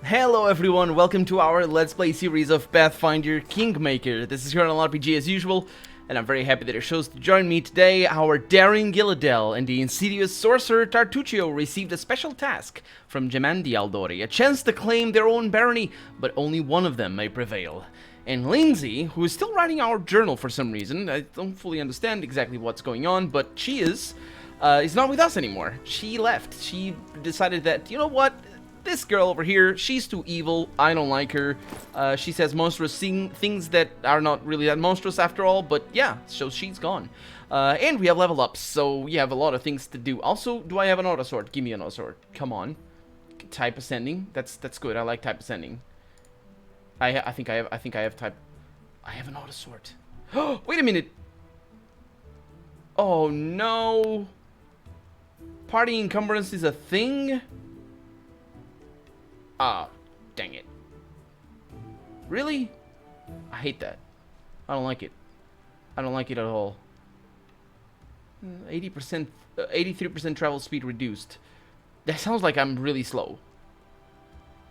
Hello everyone, welcome to our Let's Play series of Pathfinder Kingmaker. This is here on RPG as usual, and I'm very happy that you chose to join me today. Our daring Gilladel and the insidious sorcerer Tartuccio received a special task from Gemandi Aldori, a chance to claim their own barony, but only one of them may prevail. And Lindsay, who is still writing our journal for some reason, I don't fully understand exactly what's going on, but she is not with us anymore. She left. She decided that, you know what? This girl over here, she's too evil. I don't like her. She says monstrous things that are not really that monstrous after all, but yeah, so she's gone. And we have level ups, so we have a lot of things to do. Also, do I have an auto sword? Give me an auto sword. Come on. Type ascending. That's good. I like type ascending. I think I have type. I have an auto sword. Wait a minute. Oh no. Party encumbrance is a thing? Ah, dang it. Really? I hate that. I don't like it. I don't like it at all. 80%, 83% travel speed reduced. That sounds like I'm really slow.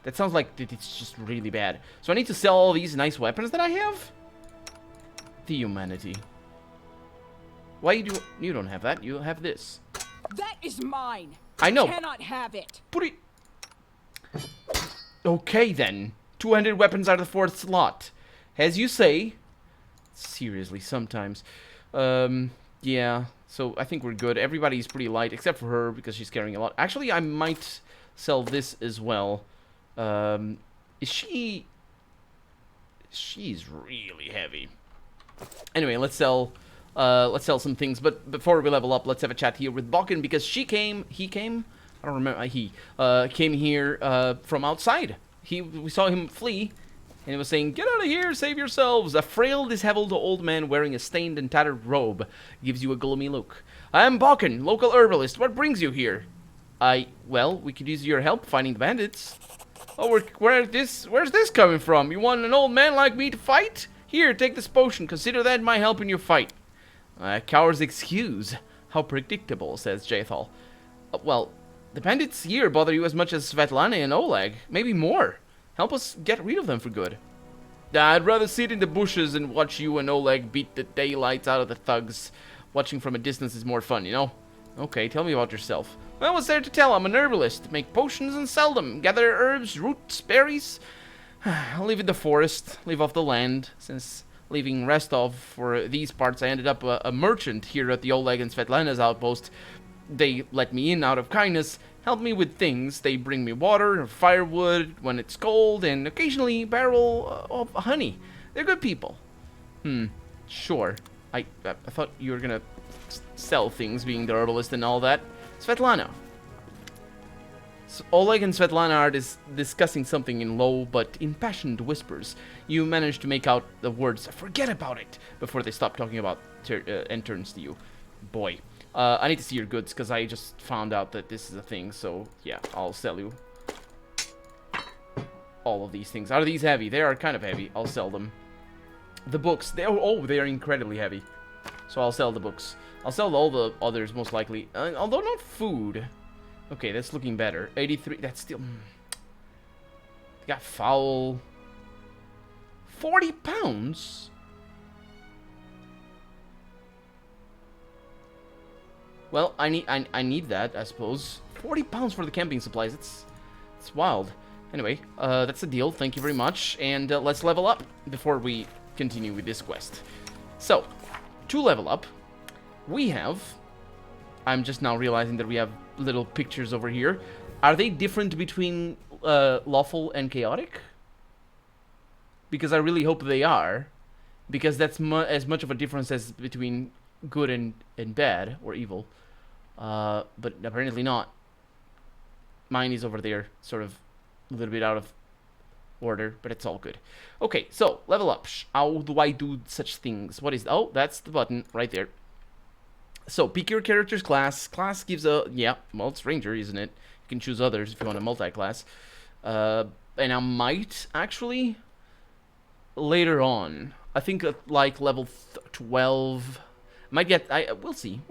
That sounds like it's just really bad. So I need to sell all these nice weapons that I have? The humanity. Why you don't have that? You have this. That is mine. I know. You cannot have it. Put it. Okay then. 200 weapons out of the fourth slot. As you say. Seriously, sometimes. Yeah. So I think we're good. Everybody's pretty light except for her because she's carrying a lot. Actually, I might sell this as well. Is she... She's really heavy. Anyway, let's sell some things. But before we level up, let's have a chat here with Balkan because he came... I don't remember. He came here from outside. We saw him flee, and he was saying, "Get out of here! Save yourselves!" A frail, disheveled old man wearing a stained and tattered robe gives you a gloomy look. "I am Balkan, local herbalist. What brings you here?" Well, we could use your help finding the bandits." "Oh, where's this coming from? You want an old man like me to fight? Here, take this potion. Consider that my help in your fight." "Coward's excuse. How predictable," says Jathal. "Well, the bandits here bother you as much as Svetlana and Oleg. Maybe more. Help us get rid of them for good." "I'd rather sit in the bushes and watch you and Oleg beat the daylights out of the thugs. Watching from a distance is more fun, you know?" "Okay, tell me about yourself." "Well, what's there to tell? I'm an herbalist. Make potions and sell them. Gather herbs, roots, berries. I live in the forest. Live off the land. Since leaving Rostov for these parts, I ended up a merchant here at the Oleg and Svetlana's outpost. They let me in out of kindness, help me with things. They bring me water or firewood when it's cold, and occasionally a barrel of honey. They're good people." Sure. I thought you were gonna sell things, being the herbalist and all that. Svetlana. So Oleg and Svetlana are discussing something in low but impassioned whispers. You manage to make out the words, "Forget about it," before they stop talking about and turns to you. "Boy. I need to see your goods, because I just found out that this is a thing, so yeah, I'll sell you all of these things. Are these heavy? They are kind of heavy. I'll sell them. The books, they are incredibly heavy, so I'll sell the books. I'll sell all the others, most likely, although not food. Okay, that's looking better. 83, that's still... They got foul. 40 pounds? Well, I need that, I suppose. 40 pounds for the camping supplies. It's wild. Anyway, that's the deal. Thank you very much. And let's level up before we continue with this quest. So, to level up, we have... I'm just now realizing that we have little pictures over here. Are they different between lawful and chaotic? Because I really hope they are. Because that's as much of a difference as between good and bad, or evil. But apparently not. Mine is over there, sort of a little bit out of order, but it's all good. Okay, so level up. How do I do such things? What is... Oh, that's the button right there. So pick your character's class. Class gives a... Yeah, well, it's ranger, isn't it? You can choose others if you want a multi-class. And I might actually later on. I think at like level 12. Might get... we'll see.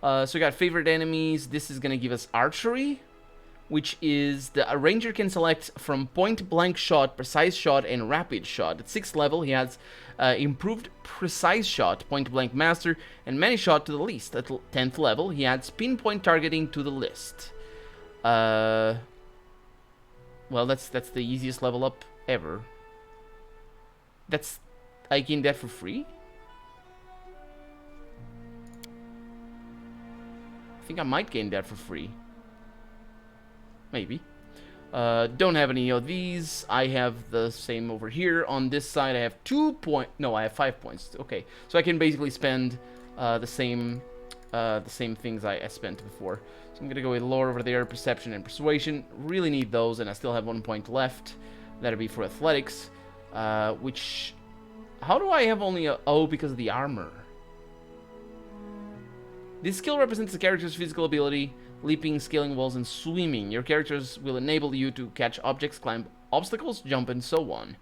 So we got favorite enemies. This is going to give us archery. which is a ranger can select from point blank shot, precise shot, and rapid shot. At 6th level, he has improved precise shot, point blank master, and many shot to the least. At 10th level, he adds pinpoint targeting to the list. Well, that's the easiest level up ever. I gained that for free? I think I might gain that for free. Maybe. Don't have any of these. I have the same over here. On this side, I have 2 points. No, I have 5 points. Okay, so I can basically spend the same things I spent before. So I'm gonna go with lore over there, perception and persuasion. Really need those, and I still have 1 point left. That'll be for athletics. Which, how do I have only a O because of the armor? This skill represents the character's physical ability, leaping, scaling walls, and swimming. Your characters will enable you to catch objects, climb obstacles, jump, and so on.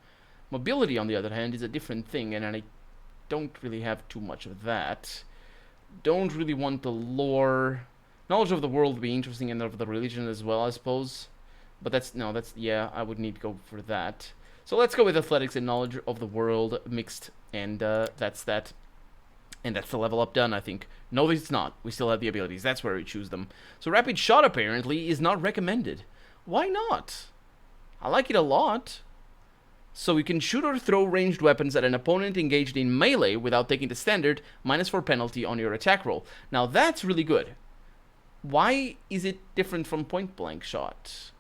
Mobility, on the other hand, is a different thing, and I don't really have too much of that. Don't really want the lore. Knowledge of the world would be interesting, and of the religion as well, I suppose. But yeah, I would need to go for that. So let's go with athletics and knowledge of the world mixed, and that's that. And that's the level up done, I think. No, it's not. We still have the abilities. That's where we choose them. So rapid shot, apparently, is not recommended. Why not? I like it a lot. So you can shoot or throw ranged weapons at an opponent engaged in melee without taking the standard -4 penalty on your attack roll. Now, that's really good. Why is it different from point-blank shot?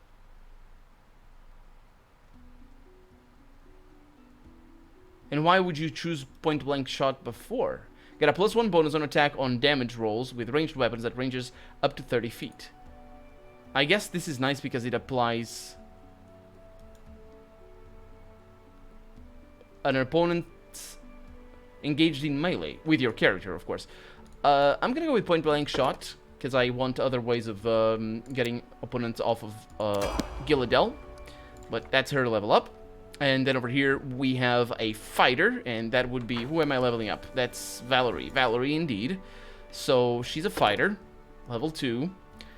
And why would you choose point-blank shot before? Get a +1 bonus on attack on damage rolls with ranged weapons at ranges up to 30 feet. I guess this is nice because it applies an opponent engaged in melee with your character, of course. I'm gonna go with point-blank shot because I want other ways of getting opponents off of Gilladel, but that's her level up. And then over here, we have a fighter, and that would be... Who am I leveling up? That's Valerie. Valerie, indeed. So, she's a fighter. Level 2.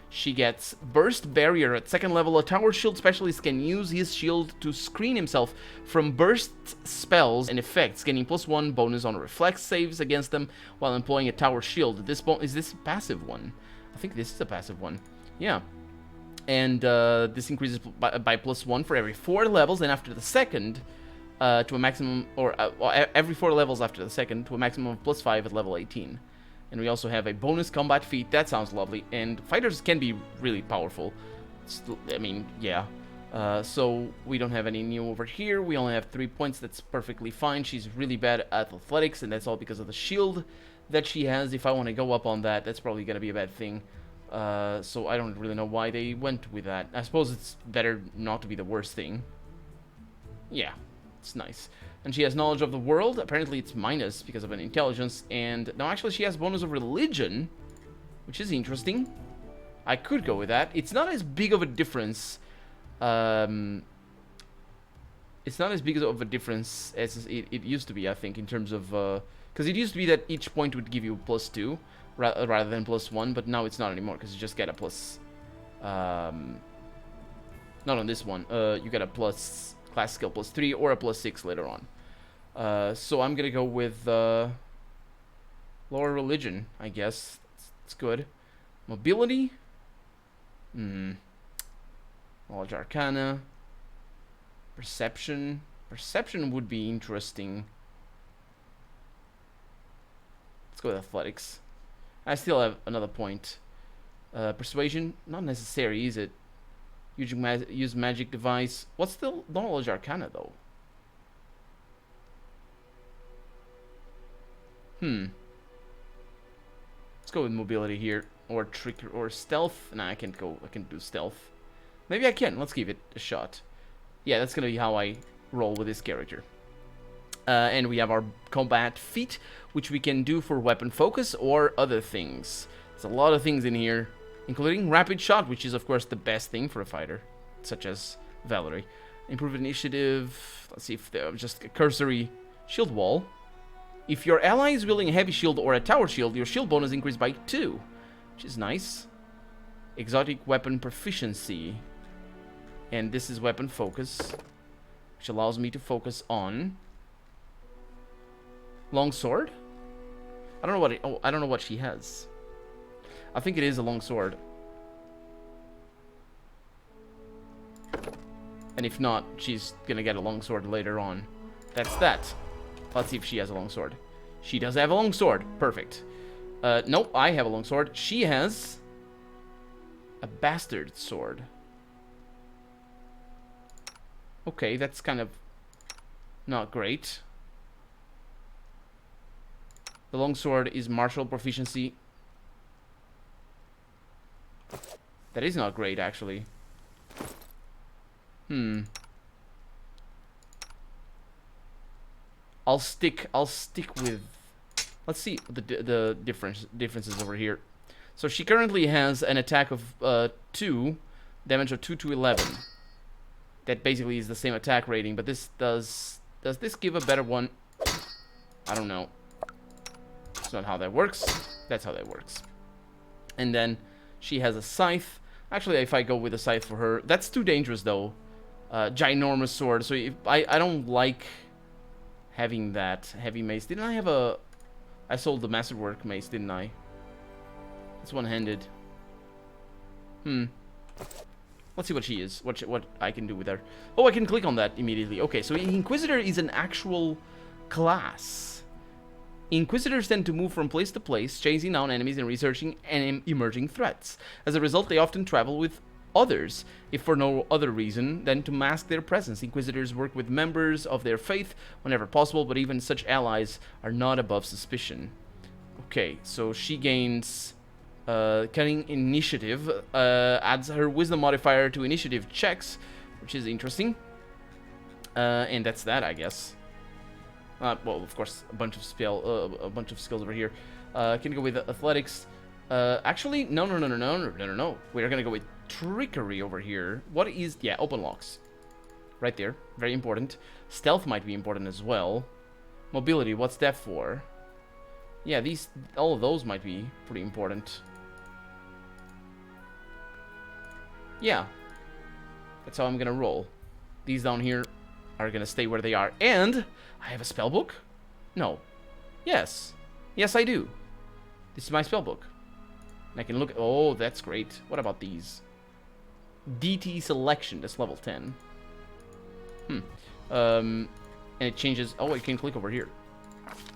She gets Burst Barrier. At 2nd level, a Tower Shield Specialist can use his shield to screen himself from burst spells and effects, getting +1 bonus on reflex saves against them while employing a Tower Shield. Is this a passive one? I think this is a passive one. Yeah. And this increases by +1 for every 4 levels, and after the second, to a maximum, or every 4 levels after the second, to a maximum of +5 at level 18. And we also have a bonus combat feat. That sounds lovely. And fighters can be really powerful. I mean, yeah. So we don't have any new over here. We only have 3 points. That's perfectly fine. She's really bad at athletics, and that's all because of the shield that she has. If I want to go up on that, that's probably going to be a bad thing. So I don't really know why they went with that. I suppose it's better not to be the worst thing. Yeah, it's nice. And she has knowledge of the world. Apparently it's minus because of an intelligence. And no, actually she has bonus of religion, which is interesting. I could go with that. It's not as big of a difference. It's not as big of a difference as it used to be, I think, in terms of... Because it used to be that each point would give you +2. Rather than +1, but now it's not anymore because you just get a plus. Not on this one. You get a plus class skill +3 or a +6 later on. So I'm gonna go with lower religion, I guess. It's good. Mobility. Knowledge Arcana. Perception. Perception would be interesting. Let's go with athletics. I still have another point. Persuasion, not necessary, is it? Use magic device. What's the knowledge arcana, though? Let's go with mobility here, or trick, or stealth. Nah, I can't go. I can't do stealth. Maybe I can. Let's give it a shot. Yeah, that's gonna be how I roll with this character. And we have our combat feat, which we can do for weapon focus or other things. There's a lot of things in here, including rapid shot, which is of course the best thing for a fighter, such as Valerie. Improved initiative. Let's see if there's just a cursory shield wall. If your ally is wielding a heavy shield or a tower shield, your shield bonus increased by 2, which is nice. exotic weapon proficiency. And this is weapon focus, which allows me to focus on longsword. I don't know what I don't know what she has. I think it is a longsword. And if not, she's gonna get a longsword later on. That's that. Let's see if she has a longsword. She does have a longsword. Perfect. Nope, I have a longsword. She has a bastard sword. Okay, that's kind of not great. The longsword is martial proficiency. That is not great, actually. I'll stick with. Let's see the differences over here. So she currently has an attack of 2, damage of 2 to 11. That basically is the same attack rating, but this does this give a better one? I don't know. That's not how that works. That's how that works. And then she has a scythe. Actually, if I go with a scythe for her, that's too dangerous though. Ginormous sword. So if I don't like having that heavy mace. Didn't I have a? I sold the masterwork mace, didn't I? It's one-handed. Let's see what she is. What I can do with her. Oh, I can click on that immediately. Okay, so Inquisitor is an actual class. Inquisitors tend to move from place to place, chasing down enemies and researching emerging threats. As a result, they often travel with others, if for no other reason than to mask their presence. Inquisitors work with members of their faith whenever possible, but even such allies are not above suspicion. Okay, so she gains cunning initiative, adds her wisdom modifier to initiative checks, which is interesting. And that's that, I guess. Well, of course, a bunch of skills over here. Can go with athletics. Actually, no. We're gonna go with trickery over here. What is? Yeah, open locks. Right there, very important. Stealth might be important as well. Mobility, what's that for? Yeah, all of those might be pretty important. Yeah, that's how I'm gonna roll. These down here are gonna stay where they are. And I have a spell book? No. Yes. Yes, I do. This is my spell book. And I can look. Oh, that's great. What about these? DT selection. That's level 10. And it changes. Oh, I can click over here.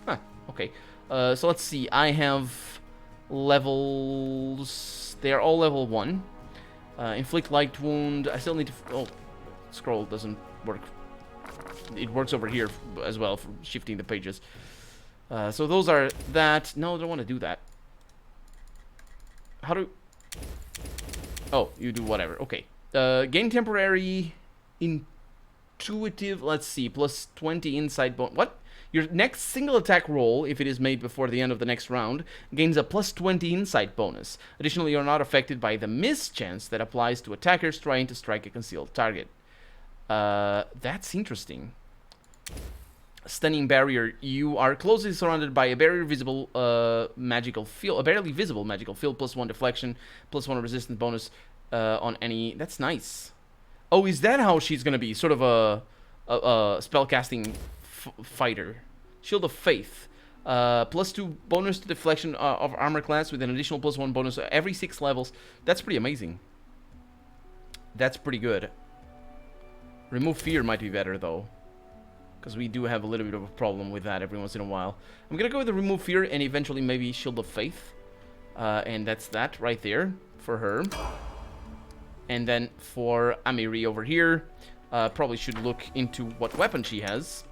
Huh. Okay. So let's see. I have levels. They are all level 1. Inflict light wound. I still need to. Oh, scroll doesn't work. It works over here as well for shifting the pages. So those are that. No, I don't want to do that. How do? Oh, you do whatever. Okay. Gain temporary intuitive. Let's see. Plus 20 insight bonus. What? Your next single attack roll, if it is made before the end of the next round, gains a plus 20 insight bonus. Additionally, you're not affected by the mischance that applies to attackers trying to strike a concealed target. That's interesting. Stunning barrier. You are closely surrounded by a barely visible magical field. A barely visible magical field. Plus 1 deflection. Plus 1 resistance bonus on any. That's nice. Oh, is that how she's gonna be? Sort of a spellcasting fighter. Shield of Faith. Plus 2 bonus to deflection of armor class with an additional plus 1 bonus every 6 levels. That's pretty amazing. That's pretty good. Remove fear might be better though, because we do have a little bit of a problem with that every once in a while. I'm gonna go with the remove fear and eventually maybe Shield of Faith, and that's that right there for her. And then for Amiri over here, probably should look into what weapon she has.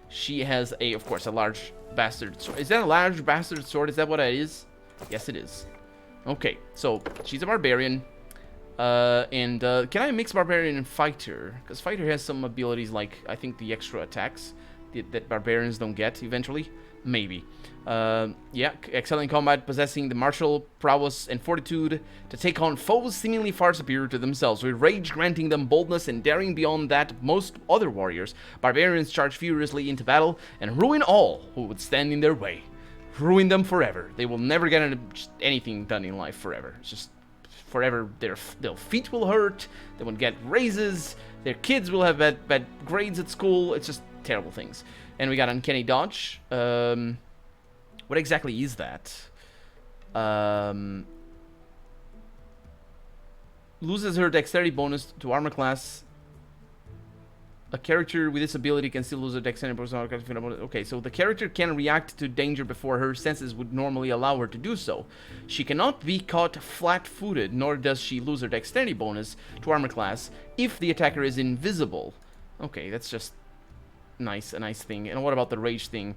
She has of course, a large bastard sword. Is that a large bastard sword? Is that what it is? Yes, it is. Okay, so she's a barbarian. Can I mix Barbarian and Fighter? Because Fighter has some abilities like, I think, the extra attacks that Barbarians don't get eventually. Maybe. Yeah, excelling combat, possessing the martial prowess and fortitude to take on foes seemingly far superior to themselves, with rage granting them boldness and daring beyond that of most other warriors. Barbarians charge furiously into battle and ruin all who would stand in their way. Ruin them forever. They will never get anything done in life forever. It's just forever their feet will hurt, they won't get raises, their kids will have bad grades at school. It's just terrible things. And we got Uncanny Dodge. What exactly is that? Loses her dexterity bonus to armor class. A character with this ability can still lose a dexterity bonus. Okay, so the character can react to danger before her senses would normally allow her to do so. She cannot be caught flat-footed, nor does she lose her dexterity bonus to armor class if the attacker is invisible. Okay, that's just a nice thing. And what about the rage thing?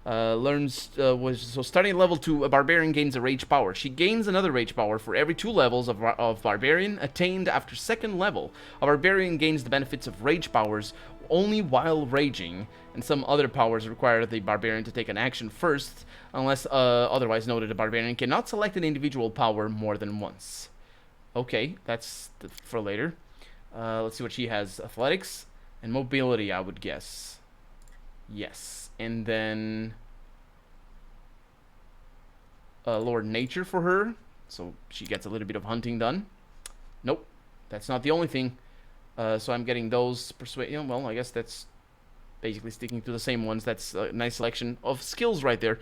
So starting at level 2, a barbarian gains a rage power. She gains another rage power for every 2 levels of barbarian attained after 2nd level. A barbarian gains the benefits of rage powers only while raging, and some other powers require the barbarian to take an action first, unless otherwise noted. A barbarian cannot select an individual power more than once. Okay, that's for later. Let's see what she has. Athletics and mobility, I would guess. Yes. And then Lord Nature for her, so she gets a little bit of hunting done. Nope, that's not the only thing. So I'm getting those persuasion. Well, I guess that's basically sticking to the same ones. That's a nice selection of skills right there.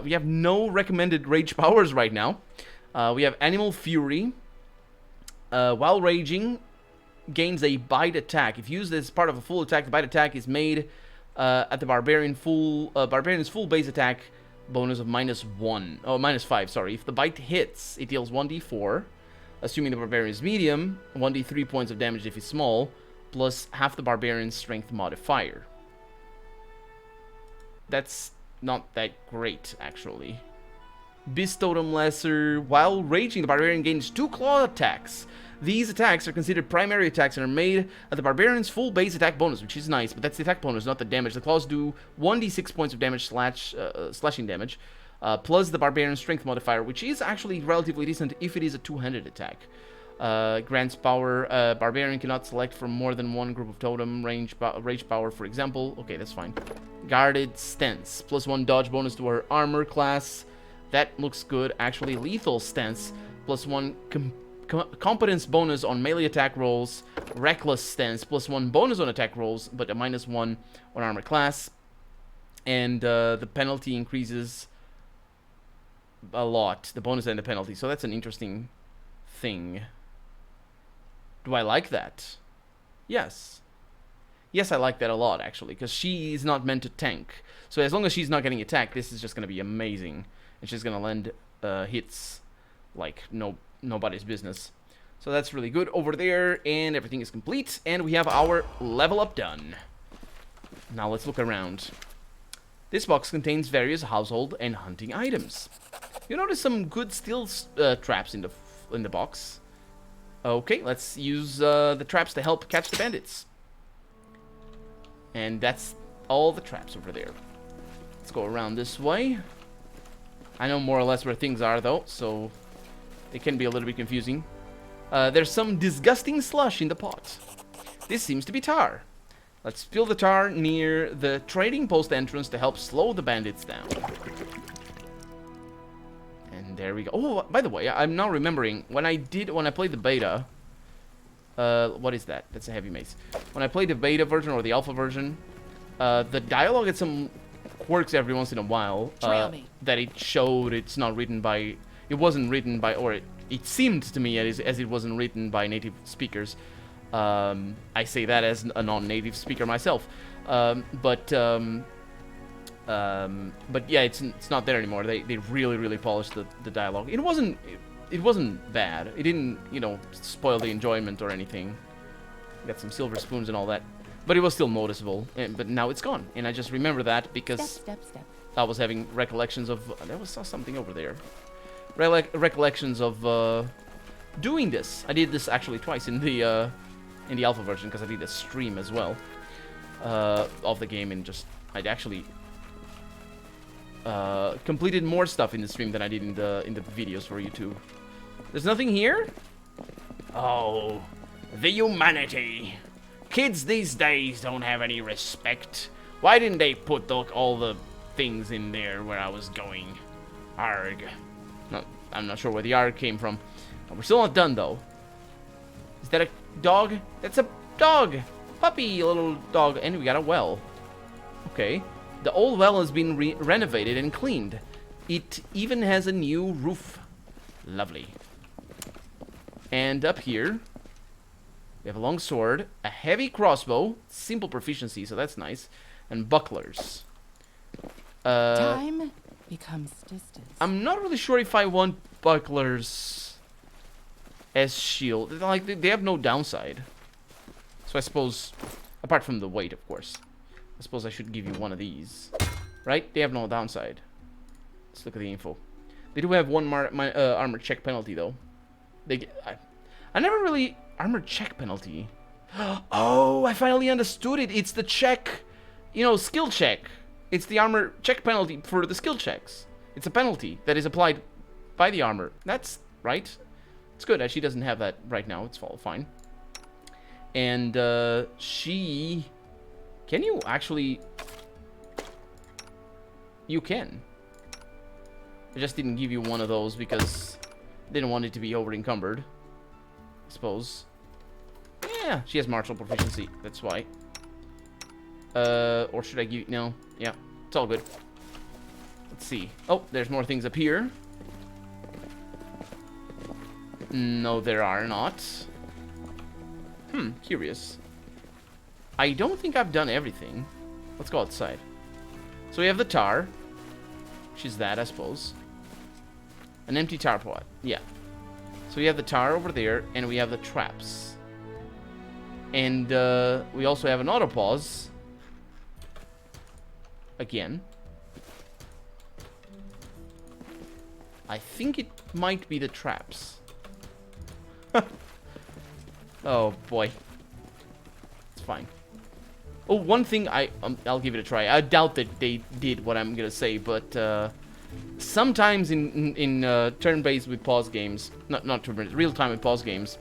We have no recommended rage powers right now. We have Animal Fury. While raging, gains a bite attack. If used as part of a full attack, the bite attack is made at the barbarian's full base attack bonus of -1. Oh, -5, sorry. If the bite hits, it deals 1d4, assuming the barbarian is medium, 1d3 points of damage if it's small, plus half the barbarian's strength modifier. That's not that great, actually. Beast Totem Lesser. While raging, the barbarian gains 2 claw attacks. These attacks are considered primary attacks and are made at the barbarian's full base attack bonus, which is nice, but that's the attack bonus, not the damage. The claws do 1d6 points of damage slashing damage, plus the barbarian's strength modifier, which is actually relatively decent if it is a two-handed attack. Grants power. Barbarian cannot select from more than one group of totem. Rage power, for example. Okay, that's fine. Guarded Stance. +1 dodge bonus to her armor class. That looks good. Actually, Lethal Stance. +1 competence bonus on melee attack rolls. Reckless Stance. +1 bonus on attack rolls, but a -1 on armor class. And the penalty increases a lot. The bonus and the penalty. So that's an interesting thing. Do I like that? Yes. Yes, I like that a lot, actually, because she is not meant to tank. So as long as she's not getting attacked, this is just going to be amazing. And she's going to land hits like nobody's business. So that's really good over there, and everything is complete. And we have our level up done. Now let's look around. This box contains various household and hunting items. You notice some good steel traps in the box. Okay, let's use the traps to help catch the bandits. And that's all the traps over there. Let's go around this way. I know more or less where things are, though, so it can be a little bit confusing. There's some disgusting slush in the pot. This seems to be tar. Let's spill the tar near the trading post entrance to help slow the bandits down. And there we go. Oh, by the way, I'm now remembering when I played the beta. What is that? That's a heavy mace. When I played the beta version or the alpha version, the dialogue had some quirks every once in a while. That it showed it's not written by. It wasn't written by, or it seemed to me as it wasn't written by native speakers. I say that as a non-native speaker myself. But yeah, it's not there anymore. They really polished the dialogue. It wasn't bad. It didn't, spoil the enjoyment or anything. Got some silver spoons and all that, but it was still noticeable. But now it's gone, and I just remember that because Step. I was having recollections of. Saw something over there. Recollections of doing this. I did this actually twice in the alpha version because I did a stream as well of the game, and just I'd actually completed more stuff in the stream than I did in the videos for YouTube. There's nothing here? Oh, the humanity. Kids these days don't have any respect. Why didn't they put all the things in there where I was going? Arg. No, I'm not sure where the arg came from. We're still not done, though. Is that a dog? That's a dog! Puppy, a little dog. And we got a well. Okay. The old well has been renovated and cleaned. It even has a new roof. Lovely. And up here, we have a long sword, a heavy crossbow, simple proficiency, so that's nice, and bucklers. Time becomes distance. I'm not really sure if I want bucklers as shield. Like, they have no downside. So I suppose, apart from the weight, of course, I suppose I should give you one of these. Right? They have no downside. Let's look at the info. They do have one armor check penalty, though. I never really... Armor check penalty. Oh, I finally understood it. It's the check, you know, skill check. It's the armor check penalty for the skill checks. It's a penalty that is applied by the armor. That's right. It's good that she doesn't have that right now. It's all fine. And she... Can you actually... You can. I just didn't give you one of those because I didn't want it to be over encumbered. I suppose. Yeah, she has martial proficiency. That's why. Or should I give... No. Yeah, it's all good. Let's see. Oh, there's more things up here. No, there are not. Curious. I don't think I've done everything. Let's go outside. So we have the tar. Which is that, I suppose. An empty tar pot. Yeah. So we have the tar over there, and we have the traps. And we also have an auto pause. Again. I think it might be the traps. Oh boy. It's fine. Oh, one thing I'll give it a try. I doubt that they did what I'm gonna say, but sometimes in turn-based with pause games, not turn-based, real-time with pause games,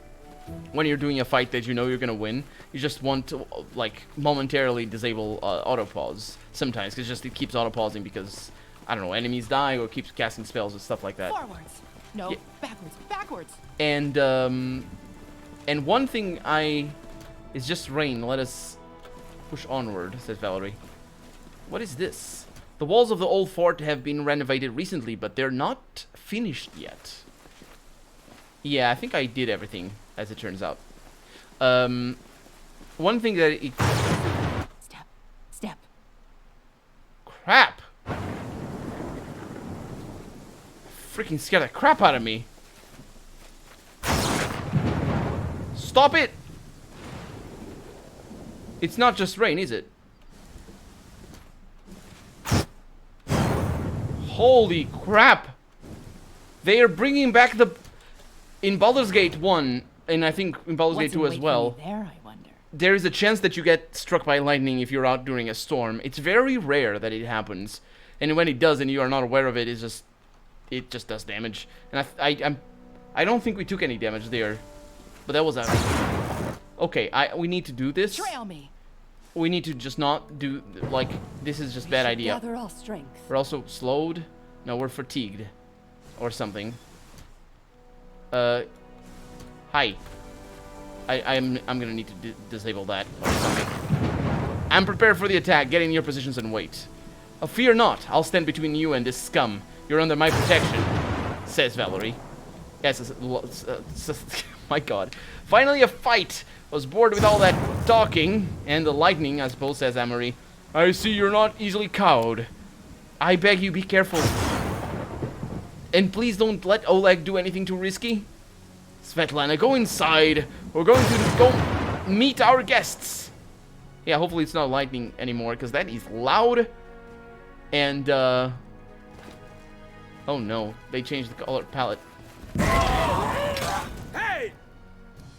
when you're doing a fight that you know you're gonna win, you just want to like momentarily disable auto pause sometimes, because it keeps auto pausing because I don't know, enemies die or keeps casting spells and stuff like that. Forwards. No, Yeah. backwards. And one thing is just rain. Let us push onward, says Valerie. What is this? The walls of the old fort have been renovated recently, but they're not finished yet. Yeah, I think I did everything, as it turns out. One thing that it... Step. Crap! Freaking scared the crap out of me. Stop it! It's not just rain, is it? Holy crap! They are bringing back the... In Baldur's Gate 1, and I think in Baldur's Gate 2 as well, There, I wonder. there is a chance that you get struck by lightning if you're out during a storm. It's very rare that it happens. And when it does and you are not aware of it, it just does damage. And I don't think we took any damage there. But that was a... Okay, we need to do this. Trail me. We need to just not do... Like, this is just bad idea. Gather all strength. We're also slowed. No, we're fatigued. Or something. Hi. I'm gonna need to disable that or something. I'm prepared for the attack. Get in your positions and wait. Oh, fear not. I'll stand between you and this scum. You're under my protection, says Valerie. Yes, my god. Finally a fight. Was bored with all that talking and the lightning, I suppose, says Amory. I see you're not easily cowed. I beg you, be careful. And please don't let Oleg do anything too risky. Svetlana, go inside. We're going to go meet our guests. Yeah, hopefully it's not lightning anymore, because that is loud. And, oh no, they changed the color palette. Hey!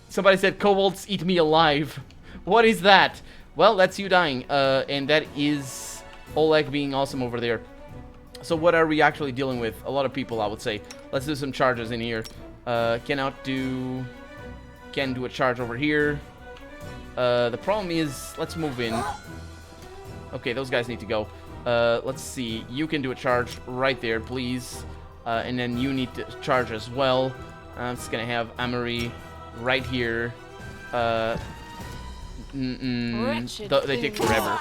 Somebody said, kobolds eat me alive. What is that? Well, that's you dying. And that is Oleg being awesome over there. So what are we actually dealing with? A lot of people, I would say. Let's do some charges in here. Can do a charge over here. The problem is, let's move in. Okay, those guys need to go. Let's see. You can do a charge right there, please. And then you need to charge as well. I'm just gonna have Amory right here. They take forever.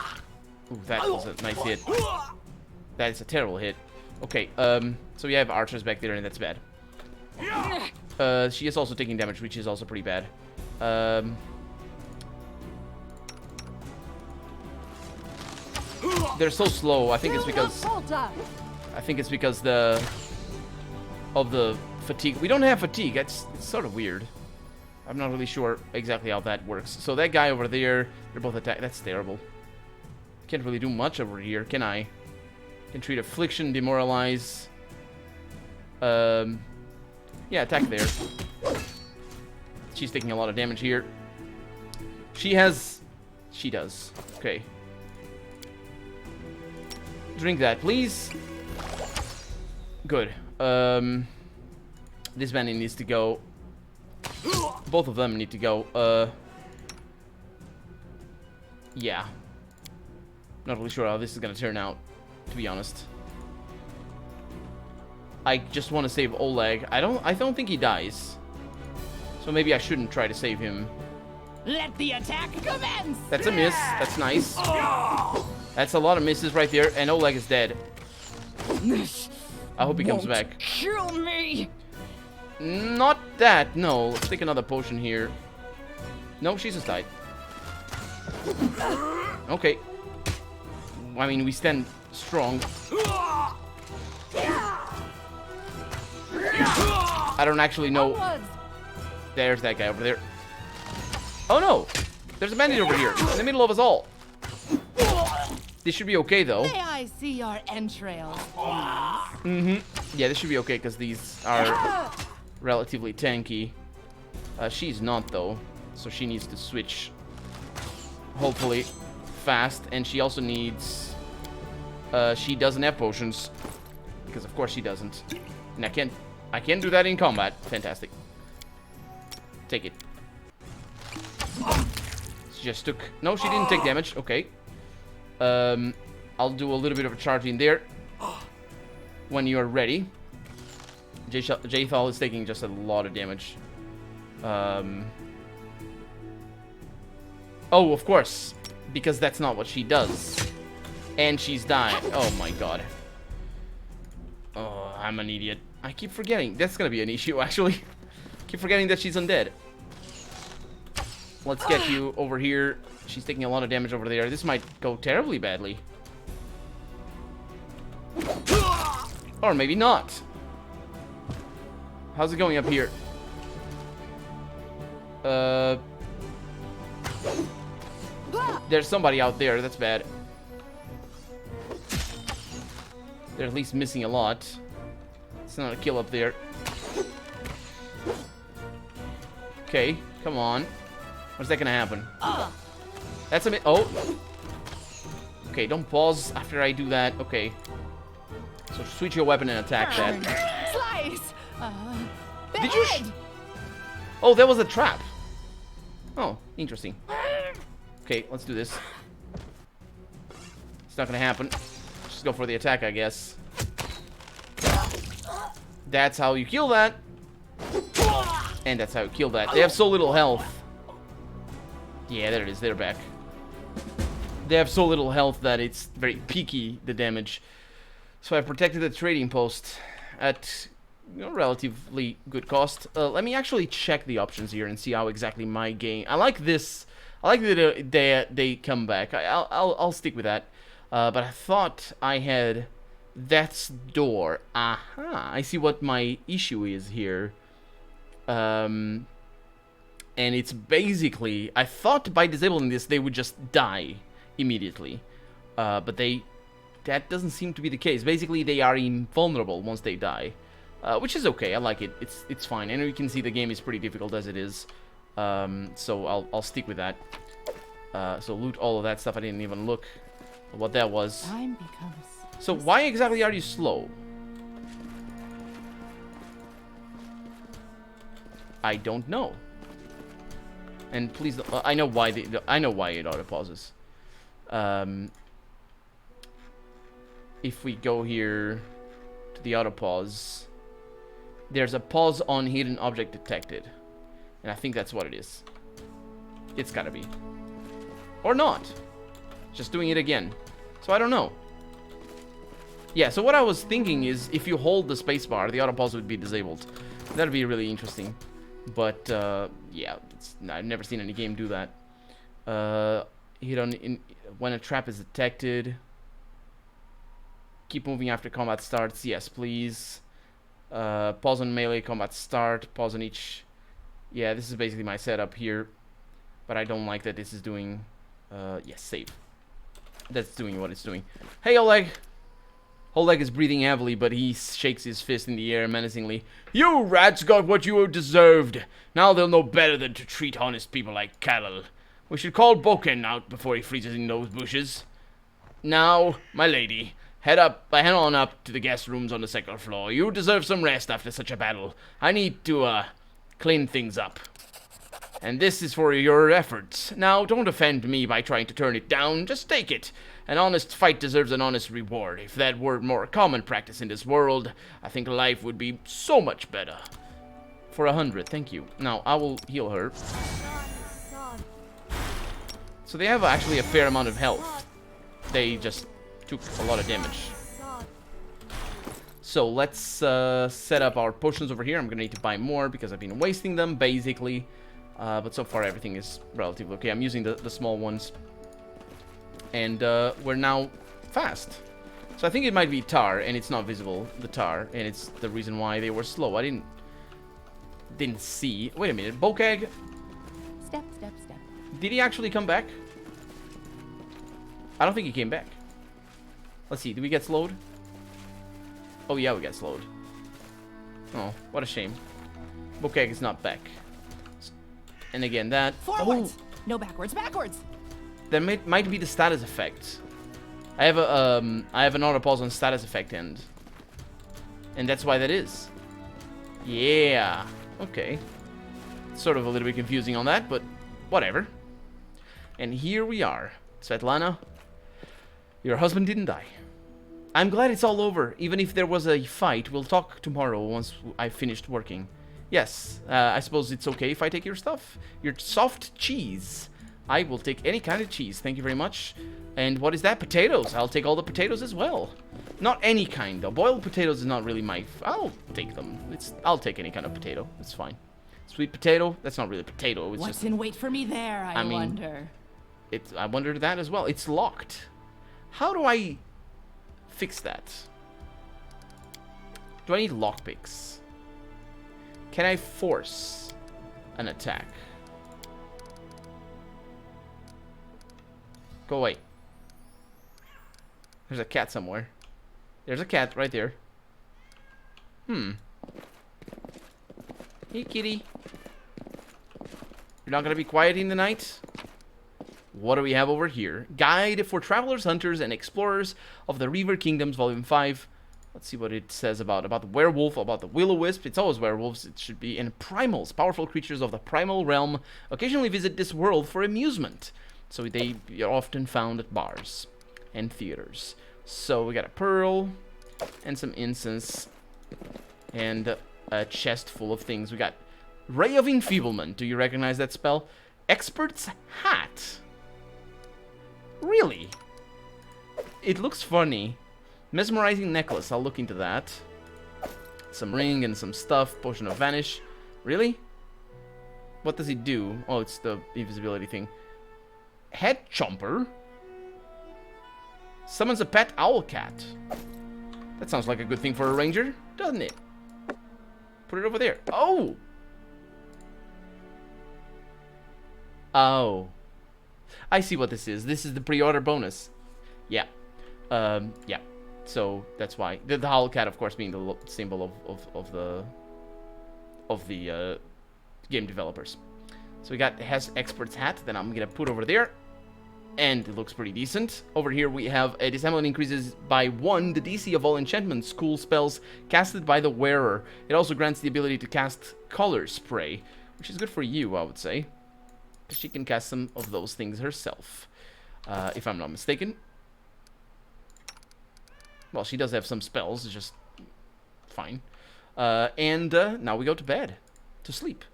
Ooh, that was a nice hit. That is a terrible hit. Okay, so you have archers back there, and that's bad. She is also taking damage, which is also pretty bad. They're so slow. I think it's because of the fatigue. We don't have fatigue. It's sort of weird. I'm not really sure exactly how that works. So that guy over there, they're both attack. That's terrible. Can't really do much over here, can I? Can treat affliction, demoralize. Yeah, attack there. She's taking a lot of damage here. She does. Okay. Drink that, please. Good. This bandit needs to go. Both of them need to go. Yeah. Not really sure how this is gonna turn out, to be honest. I just want to save Oleg. I don't think he dies. So maybe I shouldn't try to save him. Let the attack commence! That's a miss. That's nice. That's a lot of misses right there, and Oleg is dead. I hope he comes back. Kill me. Not that. No. Let's take another potion here. No, she's just died. Okay. I mean, we stand strong. I don't actually know. There's that guy over there. Oh no! There's a bandit over here, in the middle of us all. This should be okay, though. May I see your entrails, Yeah, this should be okay, because these are relatively tanky. She's not, though, so she needs to switch, hopefully, fast. And she also needs... she doesn't have potions, because of course she doesn't. And I can't do that in combat. Fantastic. Take it. She just took... No, she didn't take damage. Okay. I'll do a little bit of a charge in there. When you're ready. Jaethal is taking just a lot of damage. Oh, of course. Because that's not what she does. And she's dying. Oh my god. Oh, I'm an idiot. I keep forgetting. That's gonna be an issue, actually. Keep forgetting that she's undead. Let's get you over here. She's taking a lot of damage over there. This might go terribly badly. Or maybe not. How's it going up here? There's somebody out there. That's bad. They're at least missing a lot. It's not a kill up there. Okay, come on. When's that gonna happen? That's a bit. Oh. Okay, don't pause after I do that. Okay. So switch your weapon and attack that. Slice! Did you? Oh, that was a trap. Oh, interesting. Okay, let's do this. It's not gonna happen. Just go for the attack, I guess. That's how you kill that. And that's how you kill that. They have so little health. Yeah, there it is. They're back. They have so little health that it's very peaky, the damage. So I protected the trading post at relatively good cost. Let me actually check the options here and see how exactly my game... I like this. I like that they come back. I'll stick with that. But I thought I had Death's Door. Aha. I see what my issue is here. And it's basically... I thought by disabling this, they would just die immediately. But that doesn't seem to be the case. Basically, they are invulnerable once they die. Which is okay. I like it. It's fine. And you can see the game is pretty difficult as it is. So I'll stick with that. So loot all of that stuff. I didn't even look at what that was. Time becomes... So why exactly are you slow? I don't know. And please, I know why I know why it auto pauses. If we go here to the auto pause, there's a pause on hidden object detected. And I think that's what it is. It's gotta be. Or not. Just doing it again. So I don't know. Yeah, so what I was thinking is if you hold the spacebar, the auto pause would be disabled. That'd be really interesting. But, yeah, I've never seen any game do that. Hit on when a trap is detected. Keep moving after combat starts. Yes, please. Pause on melee combat start. Pause on each. Yeah, this is basically my setup here. But I don't like that this is doing... yes, save. That's doing what it's doing. Hey, Oleg! Oleg is breathing heavily, but he shakes his fist in the air menacingly. You rats got what you deserved. Now they'll know better than to treat honest people like cattle. We should call Boken out before he freezes in those bushes. Now, my lady, head on up to the guest rooms on the second floor. You deserve some rest after such a battle. I need to, clean things up. And this is for your efforts. Now, don't offend me by trying to turn it down. Just take it. An honest fight deserves an honest reward. If that were more common practice in this world, I think life would be so much better. For 100, thank you. Now, I will heal her. So they have actually a fair amount of health. They just took a lot of damage. So let's set up our potions over here. I'm gonna need to buy more because I've been wasting them, basically. But so far everything is relatively okay. I'm using the small ones. And we're now fast. So I think it might be tar, and it's not visible, the tar. And it's the reason why they were slow. I didn't see. Wait a minute, Bokag. Step, step, step. Did he actually come back? I don't think he came back. Let's see, did we get slowed? Oh yeah, we got slowed. Oh, what a shame. Bokag is not back. And again, that... Forwards! No backwards, backwards! That might be the status effect. I have an auto pause on status effect end. And that's why that is. Yeah. Okay. Sort of a little bit confusing on that, but whatever. And here we are. Svetlana, your husband didn't die. I'm glad it's all over. Even if there was a fight, we'll talk tomorrow once I've finished working. Yes, I suppose it's okay if I take your stuff. Your soft cheese. I will take any kind of cheese, thank you very much. And what is that? Potatoes. I'll take all the potatoes as well. Not any kind, though. Boiled potatoes is not really my... I'll take them. I'll take any kind of potato. It's fine. Sweet potato? That's not really potato. It's What's just... in wait for me there, I mean, wonder. I wondered that as well. It's locked. How do I fix that? Do I need lockpicks? Can I force an attack? Go away. There's a cat somewhere. There's a cat right there. Hey, kitty. You're not gonna be quiet in the night? What do we have over here? Guide for Travelers, Hunters, and Explorers of the Reaver Kingdoms, Volume 5. Let's see what it says about the werewolf, about the will-o-wisp. It's always werewolves, it should be. And primals, powerful creatures of the primal realm, occasionally visit this world for amusement. So they are often found at bars and theaters. So we got a pearl and some incense and a chest full of things. We got Ray of Enfeeblement. Do you recognize that spell? Expert's Hat. Really? It looks funny. Mesmerizing Necklace. I'll look into that. Some ring and some stuff. Potion of Vanish. Really? What does it do? Oh, it's the invisibility thing. Head Chomper. Summons a pet Owlcat. That sounds like a good thing for a ranger, doesn't it? Put it over there. Oh! Oh. I see what this is. This is the pre-order bonus. Yeah. Yeah. So that's why. The Owlcat, of course, being the symbol of the game developers. So we got has Expert's Hat that I'm gonna put over there. And it looks pretty decent. Over here we have a disarmament increases by 1 the DC of all enchantments, cool spells casted by the wearer. It also grants the ability to cast Color Spray, which is good for you, I would say. Because she can cast some of those things herself, if I'm not mistaken. Well, she does have some spells, it's just fine. Now we go to bed, to sleep.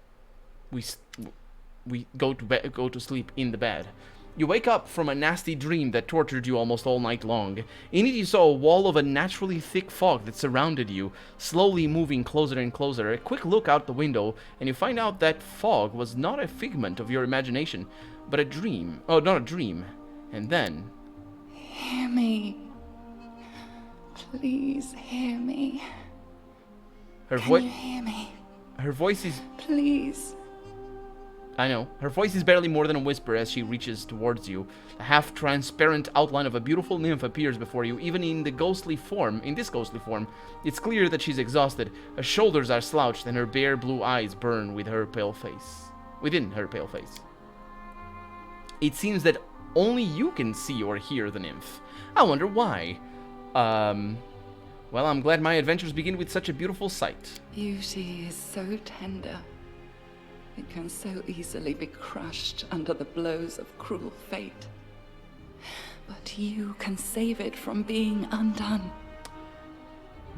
We go to sleep in the bed. You wake up from a nasty dream that tortured you almost all night long. In it you saw a wall of unnaturally thick fog that surrounded you, slowly moving closer and closer. A quick look out the window, and you find out that fog was not a figment of your imagination, but a dream. Oh, not a dream. And then... Hear me. Please hear me. Can you hear me? Her voice is... Please. I know. Her voice is barely more than a whisper as she reaches towards you. A half-transparent outline of a beautiful nymph appears before you, even in this ghostly form. It's clear that she's exhausted. Her shoulders are slouched and her bare blue eyes burn within her pale face. It seems that only you can see or hear the nymph. I wonder why. Well, I'm glad my adventures begin with such a beautiful sight. Beauty is so tender. It can so easily be crushed under the blows of cruel fate. But you can save it from being undone.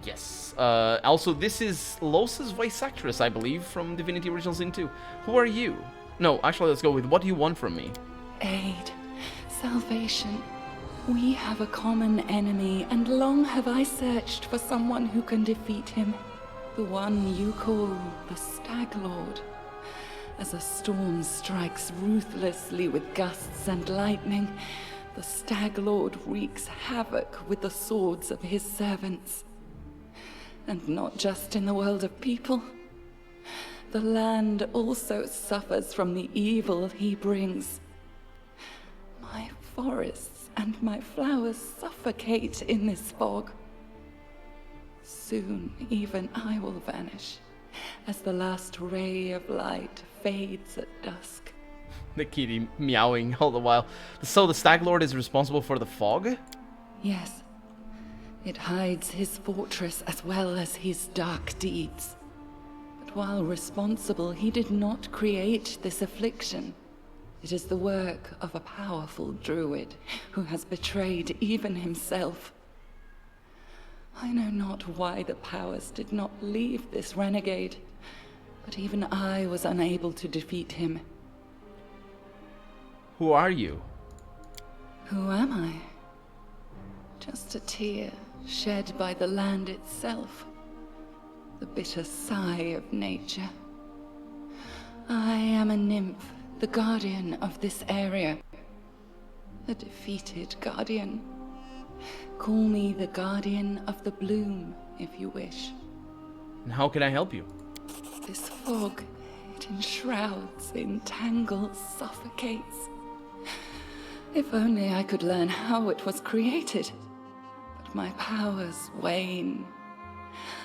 Yes. Also, this is Los's voice actress, I believe, from Divinity Original Sin 2. Who are you? No, actually, let's go with what do you want from me? Aid. Salvation. We have a common enemy, and long have I searched for someone who can defeat him. The one you call the Stag Lord. As a storm strikes ruthlessly with gusts and lightning, the Stag Lord wreaks havoc with the swords of his servants. And not just in the world of people. The land also suffers from the evil he brings. My forests and my flowers suffocate in this fog. Soon even I will vanish, as the last ray of light fades at dusk. The kitty meowing all the while. So the Stag Lord is responsible for the fog? Yes. It hides his fortress as well as his dark deeds. But while responsible, he did not create this affliction. It is the work of a powerful druid who has betrayed even himself. I know not why the powers did not leave this renegade, but even I was unable to defeat him. Who are you? Who am I? Just a tear shed by the land itself. The bitter sigh of nature. I am a nymph, the guardian of this area. A defeated guardian. Call me the guardian of the bloom, if you wish. And how can I help you? This fog, it enshrouds, entangles, suffocates. If only I could learn how it was created. But my powers wane.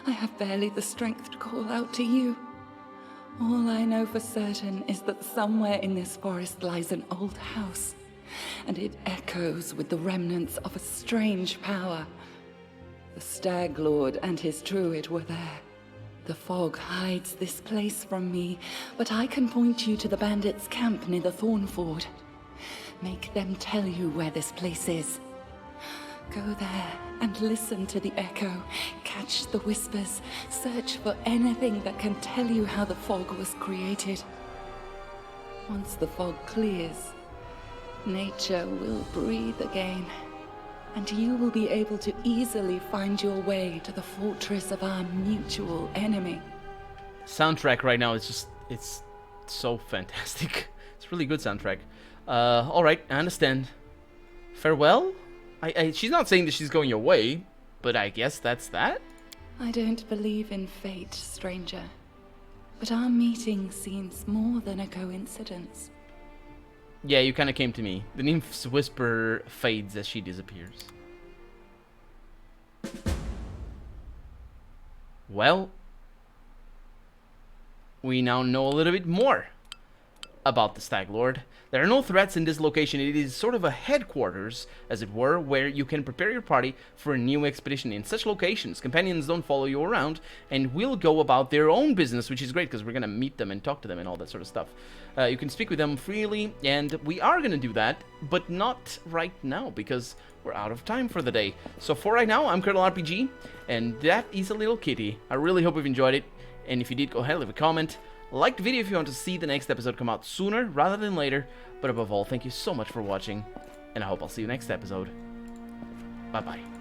I have barely the strength to call out to you. All I know for certain is that somewhere in this forest lies an old house, and it echoes with the remnants of a strange power. The Stag Lord and his druid were there. The fog hides this place from me, but I can point you to the bandits' camp near the Thornford. Make them tell you where this place is. Go there and listen to the echo, catch the whispers, search for anything that can tell you how the fog was created. Once the fog clears, nature will breathe again, and you will be able to easily find your way to the fortress of our mutual enemy. Soundtrack right now is just, it's so fantastic. It's a really good soundtrack. Alright, I understand. Farewell? She's not saying that she's going away, but I guess that's that? I don't believe in fate, stranger. But our meeting seems more than a coincidence. Yeah, you kind of came to me. The nymph's whisper fades as she disappears. Well, we now know a little bit more about the Stag Lord. There are no threats in this location. It is sort of a headquarters, as it were, where you can prepare your party for a new expedition. In such locations, companions don't follow you around and will go about their own business, which is great because we're going to meet them and talk to them and all that sort of stuff. You can speak with them freely, and we are going to do that, but not right now because we're out of time for the day. So for right now, I'm Colonel RPG, and that is a little kitty. I really hope you've enjoyed it, and if you did, go ahead, leave a comment. Like the video if you want to see the next episode come out sooner rather than later. But above all, thank you so much for watching, and I hope I'll see you next episode. Bye-bye.